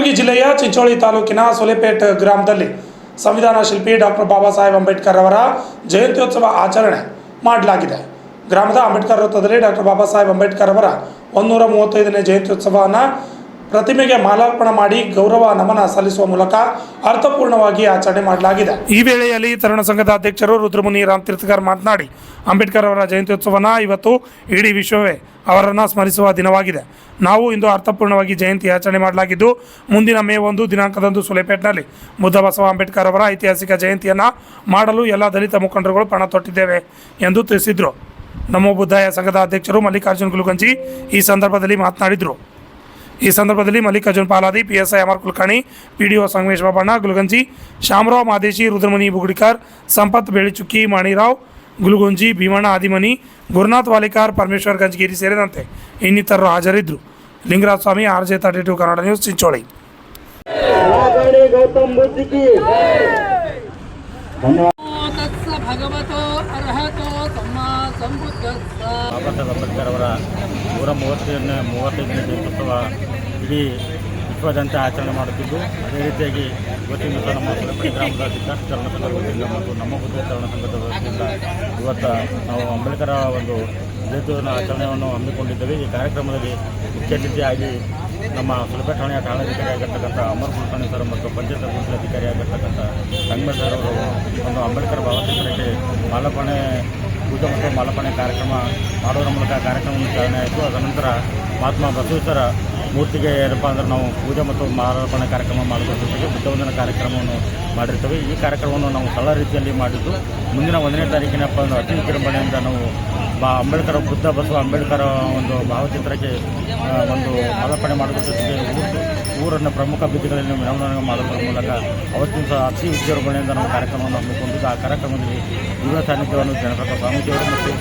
ಕಲಬುರಗಿ ಜಿಲ್ಲೆಯ ಚಿಂಚೋಳಿ ತಾಲೂಕಿನ ಸೊಲೆಪೇಟ್ ಗ್ರಾಮದಲ್ಲಿ ಸಂವಿಧಾನ ಶಿಲ್ಪಿ ಡಾಕ್ಟರ್ ಬಾಬಾ ಸಾಹೇಬ್ ಅಂಬೇಡ್ಕರ್ ಅವರ ಜಯಂತ್ಯೋತ್ಸವ ಆಚರಣೆ ಮಾಡಲಾಗಿದೆ. ಗ್ರಾಮದ ಅಂಬೇಡ್ಕರ್ ವೃತ್ತದಲ್ಲಿ ಡಾಕ್ಟರ್ ಬಾಬಾ ಸಾಹೇಬ್ ಅಂಬೇಡ್ಕರ್ ಅವರ 135ನೇ ಜಯಂತ್ಯೋತ್ಸವವನ್ನು ಪ್ರತಿಮೆಗೆ ಮಾಲಾರ್ಪಣೆ ಮಾಡಿ ಗೌರವ ನಮನ ಸಲ್ಲಿಸುವ ಮೂಲಕ ಅರ್ಥಪೂರ್ಣವಾಗಿ ಆಚರಣೆ ಮಾಡಲಾಗಿದೆ. ಈ ವೇಳೆಯಲ್ಲಿ ತರುಣ ಸಂಘದ ಅಧ್ಯಕ್ಷರು ರುದ್ರಮುನಿ ರಾಮತೀರ್ಥಕರ್ ಮಾತನಾಡಿ, ಅಂಬೇಡ್ಕರ್ ಅವರ ಜಯಂತ್ಯೋತ್ಸವನ ಇವತ್ತು ಇಡೀ ವಿಶ್ವವೇ ಅವರನ್ನು ಸ್ಮರಿಸುವ ದಿನವಾಗಿದೆ. ನಾವು ಇಂದು ಅರ್ಥಪೂರ್ಣವಾಗಿ ಜಯಂತಿ ಆಚರಣೆ ಮಾಡಲಾಗಿದ್ದು, ಮುಂದಿನ ಮೇ 1 ದಿನಾಂಕದಂದು ಸೊಲೆಪೇಟ್ನಲ್ಲಿ ಬುದ್ಧ ಬಸವ ಅಂಬೇಡ್ಕರ್ ಅವರ ಐತಿಹಾಸಿಕ ಜಯಂತಿಯನ್ನು ಮಾಡಲು ಎಲ್ಲ ದಲಿತ ಮುಖಂಡರುಗಳು ಪಣ ತೊಟ್ಟಿದ್ದೇವೆ ಎಂದು ತಿಳಿಸಿದರು. ನಮೋ ಬುದ್ಧಾಯ ಸಂಘದ ಅಧ್ಯಕ್ಷರು ಮಲ್ಲಿಕಾರ್ಜುನ್ ಗುಲಗಂಜಿ ಈ ಸಂದರ್ಭದಲ್ಲಿ ಮಾತನಾಡಿದರು. ಈ ಸಂದರ್ಭದಲ್ಲಿ ಮಲ್ಲಿಕಾರ್ಜುನ್ ಪಾಲಾದಿ, PSI ಅಮರ್ ಕುಲಕರ್ಣಿ, PDO ಸಂಗಮೇಶ್ ಬಾಬಣ್ಣ ಗುಲಗಂಜಿ, ಶಾಮರಾವ್ ಮಾದೇಶಿ, ರುದ್ರಮುನಿ ಬುಗುಡಿಕರ್, ಸಂಪತ್ ಬೆಳಿಚುಕ್ಕಿ, ಮಾಣಿರಾವ್ ಗುಲಗುಂಜಿ, ಭೀಮಣ್ಣ ಆದಿಮನಿ, ಗುರುನಾಥ್ ವಾಲಿಕಾರ್, ಪರಮೇಶ್ವರ್ ಗಂಜಗಿರಿ ಸೇರಿದಂತೆ ಇನ್ನಿತರರು ಹಾಜರಿದ್ದರು. ಲಿಂಗರಾಜ್ ಸ್ವಾಮಿ, RJ32 ಕನ್ನಡ ನ್ಯೂಸ್, ಚಿಂಚೋಳಿ. ಬಾಬಾ ಸಾಹೇಬ್ ಅಂಬೇಡ್ಕರ್ ಅವರ 135ನೇ ಜಯಂತ್ಯೋತ್ಸವ ಇಡೀ ವಿಶ್ವಾದ್ಯಂತ ಆಚರಣೆ ಮಾಡುತ್ತಿದ್ದು, ಅದೇ ರೀತಿಯಾಗಿ ಇವತ್ತಿನ ದಿವಸ ನಮ್ಮ ಸೊಲೆಪೇಟೆ ಗ್ರಾಮದ ಸಿದ್ಧಾರ್ಥ ತರುಣ ಸಂಘದ ವತಿಯಿಂದ ಮತ್ತು ನಮ್ಮ ಬುದ್ಧ ತರುಣ ಸಂಘದ ವತಿಯಿಂದ ಇವತ್ತು ನಾವು ಅಂಬೇಡ್ಕರ್ ಒಂದು ಜಯಂತಿಯನ್ನು ಆಚರಣೆಯನ್ನು ಹಮ್ಮಿಕೊಂಡಿದ್ದೇವೆ. ಈ ಕಾರ್ಯಕ್ರಮದಲ್ಲಿ ಮುಖ್ಯ ಅತಿಥಿಯಾಗಿ ನಮ್ಮ ಸೊಲೆಪೇಟೆ ಠಾಣೆಯ ಠಾಣಾಧಿಕಾರಿ ಆಗಿರ್ತಕ್ಕಂಥ ಅಮರ್ ಕುಲಕರ್ಣಿ ಸರ್ ಮತ್ತು ಪಂಚಾಯತ್ ಅಭಿವೃದ್ಧಿ ಅಧಿಕಾರಿ ಆಗಿರ್ತಕ್ಕಂಥ ಸಂಗಮೇಶ್ ಸರ್ ಅವರು ಒಂದು ಅಂಬೇಡ್ಕರ್ ಭಾವಚಿತ್ರಕ್ಕೆ ಮಾಲಾರ್ಪಣೆ ಪೂಜೆ ಮತ್ತು ಮಾಲಾರ್ಪಣೆ ಕಾರ್ಯಕ್ರಮ ಮಾಡೋದ್ರ ಮೂಲಕ ಕಾರ್ಯಕ್ರಮವನ್ನು ಚಾಲನೆ ಆಯಿತು. ಅದನಂತರ ಮಹಾತ್ಮ ಬಸವೇಶ್ವರ ಮೂರ್ತಿಗೆ ಏನಪ್ಪ ಅಂದರೆ ನಾವು ಪೂಜೆ ಮತ್ತು ಮಾಲಾರ್ಪಣೆ ಕಾರ್ಯಕ್ರಮ ಮಾಡೋದ್ರ ಜೊತೆಗೆ ಬುದ್ಧವಂದನ ಕಾರ್ಯಕ್ರಮವನ್ನು ಮಾಡಿರ್ತೇವೆ. ಈ ಕಾರ್ಯಕ್ರಮವನ್ನು ನಾವು ಸರಳ ರೀತಿಯಲ್ಲಿ ಮಾಡಿದ್ದು, ಮುಂದಿನ 1ನೇ ತಾರೀಕಿನಪ್ಪ ಒಂದು ಅತಿ ವಿಜೃಂಭಣೆಯಿಂದ ನಾವು ಅಂಬೇಡ್ಕರ್ ಬುದ್ಧ ಬಸವ ಅಂಬೇಡ್ಕರ್ ಒಂದು ಭಾವಚಿತ್ರಕ್ಕೆ ಒಂದು ಮಾಲಾರ್ಪಣೆ ಮಾಡೋದ್ರ ಜೊತೆಗೆ ಊರನ್ನು ಪ್ರಮುಖ ಬೀದಿಗಳಲ್ಲಿ ಮೆರವಣಿಗೆ ಮಾಡೋದ್ರ ಮೂಲಕ ಅವತ್ತಿನ ಸಹ ಅತಿ ವಿಜೃಂಭಣೆಯಿಂದ ನಾವು ಕಾರ್ಯಕ್ರಮವನ್ನು ಹಮ್ಮಿಕೊಂಡಿದ್ದು, ಆ ಕಾರ್ಯಕ್ರಮದಲ್ಲಿ ಯುವ ಸಾನ್ನಿಧ್ಯವನ್ನು ಜನಪ್ರಕಾಶ್ ಸ್ವಾಮೀಜಿಯವರು ಮತ್ತು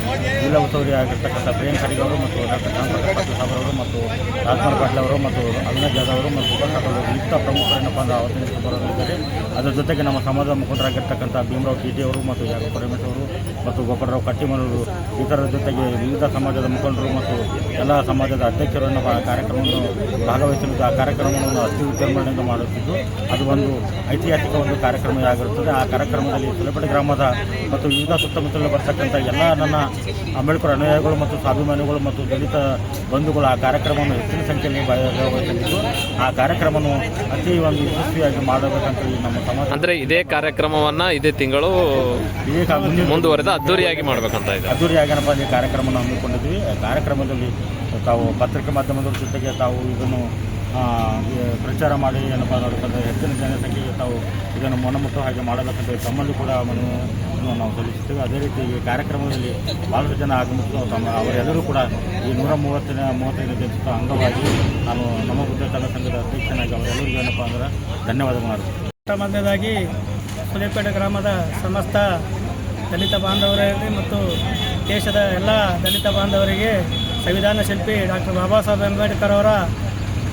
ಜಿಲ್ಲಾ ಉಸ್ತುವಾರಿ ಆಗಿರ್ತಕ್ಕಂಥ ಪ್ರಿಯಾಂಕ್ ಖರ್ಗೆ ಅವರು ಮತ್ತು ಡಾಕ್ಟರ್ ಶ್ಯಾಮಪ್ರಸಾದ್ ಪಾಟೀಲ್ ಸಾಹೇಬ್ ಅವರು ಮತ್ತು ರಾಜ್ಕುಮಾರ್ ಪಾಟೀಲ್ ಅವರು ಮತ್ತು ಅವಿನಾಶ್ ಜಾಧವ್ ಅವರು ಮತ್ತು ಉಪಸ್ಥಾಪಕರು ಇಂಥ ಪ್ರಮುಖರೇನಪ್ಪ ಅಂದರೆ ಅವತ್ತಿನ ದಿವಸ ಬರೋದಿದ್ದಾರೆ. ಅದರ ಜೊತೆಗೆ ನಮ್ಮ ಸಮಾಜದ ಮುಖಂಡರಾಗಿರ್ತಕ್ಕಂಥ ಭೀಮರಾವ್ ಟಿ ಅವರು ಮತ್ತು ಯಾಕಪ್ಪ ರಮೇಶ್ ಅವರು ಮತ್ತು ಗೋಪಾಲರಾವ್ ಕಟ್ಟಿಮನವರು ಇತರ ಜೊತೆಗೆ ವಿವಿಧ ಸಮಾಜದ ಮುಖಂಡರು ಮತ್ತು ಎಲ್ಲ ಸಮಾಜದ ಅಧ್ಯಕ್ಷರನ್ನು ಕಾರ್ಯಕ್ರಮವನ್ನು ಭಾಗವಹಿಸಲಿದ್ದು, ಆ ಕಾರ್ಯಕ್ರಮವನ್ನು ಅತಿ ವಿಜೃಂಭಣೆಯಿಂದ ಮಾಡುತ್ತಿದ್ದು, ಅದು ಒಂದು ಐತಿಹಾಸಿಕ ಒಂದು ಕಾರ್ಯಕ್ರಮ ಆಗಿರುತ್ತದೆ. ಆ ಕಾರ್ಯಕ್ರಮದಲ್ಲಿ ಸೊಲೆಪೇಟೆ ಗ್ರಾಮದ ಮತ್ತು ವಿವಿಧ ಸುತ್ತಮುತ್ತಲ ಬರ್ತಕ್ಕಂಥ ಎಲ್ಲ ನನ್ನ ಅಂಬೇಡ್ಕರ್ ಅನುಯಾಯಿಗಳು ಮತ್ತು ಸ್ವಾಭಿಮಾನಿಗಳು ಮತ್ತು ದಲಿತ ಬಂಧುಗಳು ಆ ಕಾರ್ಯಕ್ರಮವನ್ನು ಹೆಚ್ಚಿನ ಸಂಖ್ಯೆಯಲ್ಲಿ ಭಾಗವಹಿಸಲಿದ್ದು, ಆ ಕಾರ್ಯಕ್ರಮವನ್ನು ಅತಿ ಒಂದು ಯಶಸ್ವಿಯಾಗಿ ಮಾಡಬೇಕಂತ ನಮ್ಮ ಸಮಾಜ ಅಂದರೆ ಇದೇ ಕಾರ್ಯಕ್ರಮವನ್ನು ಇದೇ ತಿಂಗಳು ಮುಂದುವರೆದ ಅದ್ದೂರಿಯಾಗಿ ಮಾಡಬೇಕಂತ ಇದೆ. ಅದ್ದೂರಿಯಾಗಿ ಏನಪ್ಪ ಈ ಕಾರ್ಯಕ್ರಮವನ್ನು ಹಮ್ಮಿಕೊಂಡಿದ್ವಿ. ಕಾರ್ಯಕ್ರಮದಲ್ಲಿ ತಾವು ಪತ್ರಿಕೆ ಮಾಧ್ಯಮದವ್ರ ಜೊತೆಗೆ ತಾವು ಇದನ್ನು ಪ್ರಚಾರ ಮಾಡಿ ಏನಪ್ಪ ಅನ್ನೋದಕ್ಕಂತ ಹೆಚ್ಚಿನ ಜನಸಂಖ್ಯೆಗೆ ತಾವು ಇದನ್ನು ಮನಮುಟ್ಟು ಹಾಗೆ ಮಾಡಬೇಕಂತ ತಮ್ಮಲ್ಲಿ ಕೂಡ ಮನವಿಯನ್ನು ನಾವು ಸಲ್ಲಿಸುತ್ತೇವೆ. ಅದೇ ರೀತಿ ಈ ಕಾರ್ಯಕ್ರಮದಲ್ಲಿ ಭಾಳಷ್ಟು ಜನ ಆಗಮಿಸಿದ್ದು ಅವರೆಲ್ಲರೂ ಕೂಡ ಈ 135ನೇ ಜಯಂತ್ಯೋತ್ಸವ ಅಂಗವಾಗಿ ನಾನು ನಮ್ಮ ಬುದ್ಧ ತರುಣ ಸಂಘದ ಅಧ್ಯಕ್ಷನಾಗಿ ಅವರೆಲ್ಲರಿಗೂ ಏನಪ್ಪ ಅಂದ್ರೆ ಧನ್ಯವಾದಗಳು. ಮೊದಲನೇದಾಗಿ ಸೊಲೆಪೇಟೆ ಗ್ರಾಮದ ಸಮಸ್ತ ದಲಿತ ಬಾಂಧವರಲ್ಲಿ ಮತ್ತು ದೇಶದ ಎಲ್ಲ ದಲಿತ ಬಾಂಧವರಿಗೆ ಸಂವಿಧಾನ ಶಿಲ್ಪಿ ಡಾಕ್ಟರ್ ಬಾಬಾ ಸಾಹೇಬ್ ಅಂಬೇಡ್ಕರ್ ಅವರ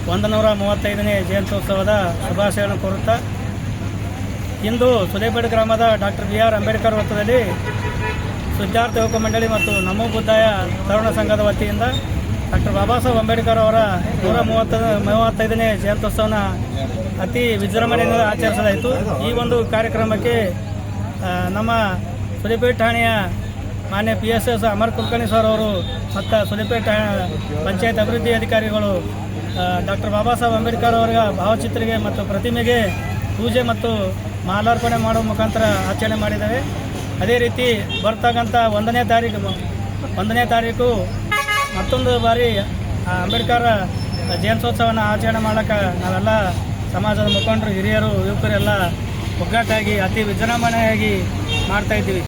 135ನೇ ಜಯಂತ್ಯೋತ್ಸವದ ಶುಭಾಶಯಗಳನ್ನು ಕೋರುತ್ತಾ, ಇಂದು ಸೊಲೆಪೇಟೆ ಗ್ರಾಮದ ಡಾಕ್ಟರ್ BR ಅಂಬೇಡ್ಕರ್ ವೃತ್ತದಲ್ಲಿ ಸಿದ್ಧಾರ್ಥ ಯುವಕ ಮಂಡಳಿ ಮತ್ತು ನಮೋ ಬುದ್ಧಾಯ ತರುಣ ಸಂಘದ ವತಿಯಿಂದ ಡಾಕ್ಟರ್ ಬಾಬಾ ಸಾಹೇಬ್ ಅಂಬೇಡ್ಕರ್ ಅವರ 135ನೇ ಜಯಂತ್ಯೋತ್ಸವನ ಅತಿ ವಿಜೃಂಭಣೆಯಿಂದ ಆಚರಿಸಲಾಯಿತು. ಈ ಒಂದು ಕಾರ್ಯಕ್ರಮಕ್ಕೆ ನಮ್ಮ ಸೊಲೆಪೇಟೆ ಠಾಣೆಯ ಮಾನ್ಯ PSI ಅಮರ್ ಕುಲಕರ್ಣಿ ಸರ್ ಅವರು ಮತ್ತು ಸೊಲೆಪೇಟೆ ಪಂಚಾಯತ್ ಅಭಿವೃದ್ಧಿ ಅಧಿಕಾರಿಗಳು ಡಾಕ್ಟರ್ ಬಾಬಾ ಸಾಹೇಬ್ ಅಂಬೇಡ್ಕರ್ ಅವರ ಭಾವಚಿತ್ರಕ್ಕೆ ಮತ್ತು ಪ್ರತಿಮೆಗೆ ಪೂಜೆ ಮತ್ತು ಮಾಲಾರ್ಪಣೆ ಮಾಡುವ ಮುಖಾಂತರ ಆಚರಣೆ ಮಾಡಿದ್ದೇವೆ. ಅದೇ ರೀತಿ ಬರ್ತಕ್ಕಂಥ 1ನೇ ತಾರೀಕು ಮತ್ತೊಂದು ಬಾರಿ ಅಂಬೇಡ್ಕರ್ ಜಯಂತ್ಯೋತ್ಸವನ ಆಚರಣೆ ಮಾಡೋಕ್ಕೆ ನಾವೆಲ್ಲ ಸಮಾಜದ ಮುಖಂಡರು, ಹಿರಿಯರು, ಯುವಕರೆಲ್ಲ ಒಗ್ಗಟ್ಟಾಗಿ ಅತಿ ವಿಜೃಂಭಣೆಯಾಗಿ ಮಾಡ್ತಾಯಿದ್ದೀವಿ.